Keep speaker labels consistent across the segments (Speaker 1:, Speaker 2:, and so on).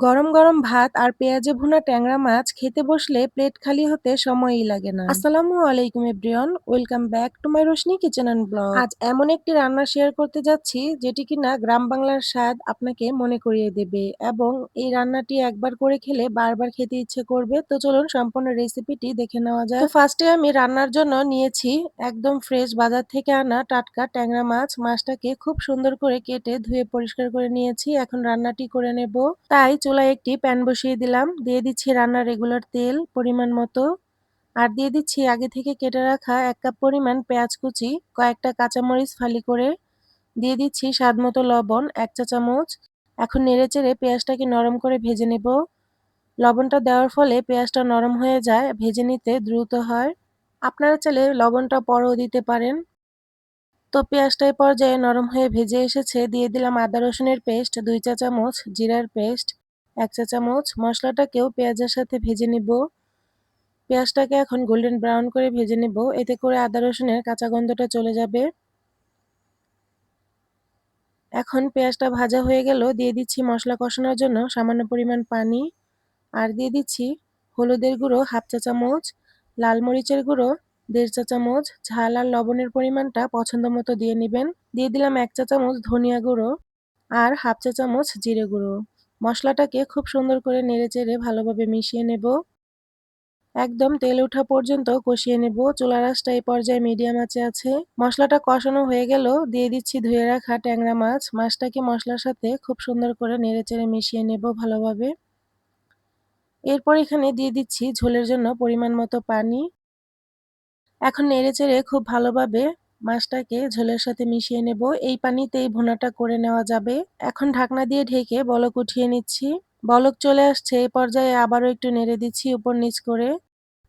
Speaker 1: গরম গরম ভাত আর পেঁয়াজে ভুনা ট্যাংরা মাছ খেতে বসলে প্লেট খালি হতে সময়ই লাগে না। আসসালামু আলাইকুম everyone, welcome back to my Roshni kitchen and blog. আজ এমন একটি রান্না শেয়ার করতে যাচ্ছি যেটি কিনা গ্রাম বাংলার স্বাদ আপনাকে মনে করিয়ে দেবে এবং এই রান্নাটি একবার করে খেলে বারবার খেতে ইচ্ছে করবে। তো চলুন সম্পূর্ণ রেসিপিটি দেখে নেওয়া যায়। তো ফার্স্টে আমি রান্নার জন্য নিয়েছি একদম ফ্রেশ বাজার থেকে আনা টাটকা ট্যাংরা মাছ। মাছটাকে খুব সুন্দর করে কেটে ধুয়ে পরিষ্কার করে নিয়েছি। এখন রান্নাটি করে নেব। তাই চুলায় একটি প্যান বসিয়ে দিলাম, দিয়ে দিচ্ছি রান্নার রেগুলার তেল পরিমাণ মতো, আর দিয়ে দিচ্ছি আগে থেকে কেটে রাখা 1 কাপ পরিমাণ পেঁয়াজ কুচি, কয়েকটা কাঁচামরিচ ফালি করে, দিয়ে দিচ্ছি স্বাদ মতো লবণ 1 চা চামচ। এখন নেড়েচেড়ে পেঁয়াজটাকে নরম করে ভেজে নেব। লবণটা দেওয়ার ফলে পেঁয়াজটা নরম হয়ে যায়, ভেজে নিতে দ্রুত হয়। আপনারা চাইলে লবণটা পরেও দিতে পারেন। তো পেঁয়াজটা এই পর্যায়ে নরম হয়ে ভেজে এসেছে, দিয়ে দিলাম আদা রসুনের পেস্ট 2 চা চামচ, জিরার পেস্ট 1 চা চামচ। মশলাটাকেও পেঁয়াজের সাথে ভেজে নিব। পেঁয়াজটাকে এখন গোল্ডেন ব্রাউন করে ভেজে নিব, এতে করে আদা রসুনের কাঁচা গন্ধটা চলে যাবে। এখন পেঁয়াজটা ভাজা হয়ে গেল, দিয়ে দিচ্ছি মশলা কষানোর জন্য সামান্য পরিমাণ পানি, আর দিয়ে দিচ্ছি হলুদের গুঁড়ো 1/2 চা চামচ, লাল মরিচের গুঁড়ো 1.5 চা চামচ। ঝাল আর লবণের পরিমাণটা পছন্দ মতো দিয়ে নেবেন। দিয়ে দিলাম 1 চা চামচ ধনিয়া গুঁড়ো আর 1/2 চা চামচ জিরে গুঁড়ো। মশলাটাকে খুব সুন্দর করে নেড়েচেড়ে ভালোভাবে মিশিয়ে নেব। একদম তেল ওঠা পর্যন্ত কষিয়ে নেব। চুলার আঁচটা এই পর্যায়ে মিডিয়াম আঁচে আছে। মশলাটা কষানো হয়ে গেল, দিয়ে দিচ্ছি ধুয়ে রাখা ট্যাংরা মাছ। মাছটাকে মশলার সাথে খুব সুন্দর করে নেড়েচেড়ে মিশিয়ে নেব ভালোভাবে। এরপর এখানে দিয়ে দিচ্ছি ঝোলের জন্য পরিমাণ মতো পানি। এখন নেড়েচেড়ে খুব ভালোভাবে মাছটাকে ঝোলের সাথে মিশিয়ে নেব। এই পানিতেই ভুনাটা করে নেওয়া যাবে। এখন ঢাকনা দিয়ে ঢেকে বলক উঠিয়ে নিচ্ছি। বলক চলে আসছে, এই পর্যায়ে আবারও একটু নেড়ে দিচ্ছি উপর নিচ করে।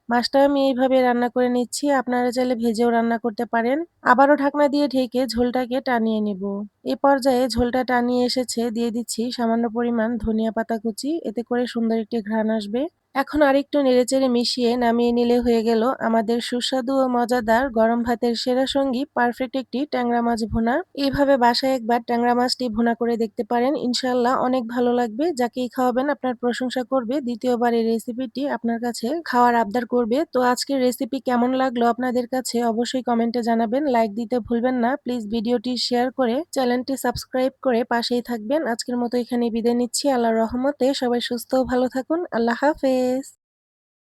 Speaker 1: মাছটা আমি এইভাবে রান্না করে নিচ্ছি, আপনারা চাইলে ভেজেও রান্না করতে পারেন। আবারও ঢাকনা দিয়ে ঢেকে ঝোলটাকে টানিয়ে নিব। এই পর্যায়ে ঝোলটা টানিয়ে এসেছে, দিয়ে দিচ্ছি সামান্য পরিমাণ ধনিয়া পাতা কুচি, এতে করে সুন্দর একটি ঘ্রাণ আসবে। এখন আরেকটু নেড়েচেড়ে মিশিয়ে নামিয়ে নিলে হয়ে গেল আমাদের সুস্বাদু ও মজাদার গরম ভাতের সেরা সঙ্গী পারফেক্ট একটি ট্যাংরা মাছ ভুনা। এইভাবে বাসায় একবার ট্যাংরা মাছটি ভুনা করে দেখতে পারেন, ইনশাআল্লাহ অনেক ভালো লাগবে। যাকেই খাওয়াবেন আপনার প্রশংসা করবে, দ্বিতীয়বার এই রেসিপিটি আপনার কাছে খাওয়ার আবদার করবে। তো আজকের রেসিপি কেমন লাগলো আপনাদের কাছে অবশ্যই কমেন্টে জানাবেন। লাইক দিতে ভুলবেন না। প্লিজ ভিডিওটি শেয়ার করে চ্যানেলটি সাবস্ক্রাইব করে পাশেই থাকবেন। আজকের মতো এখানেই বিদায় নিচ্ছি। আল্লাহর রহমতে সবাই সুস্থ ও ভালো থাকুন। আল্লাহ হাফেজ।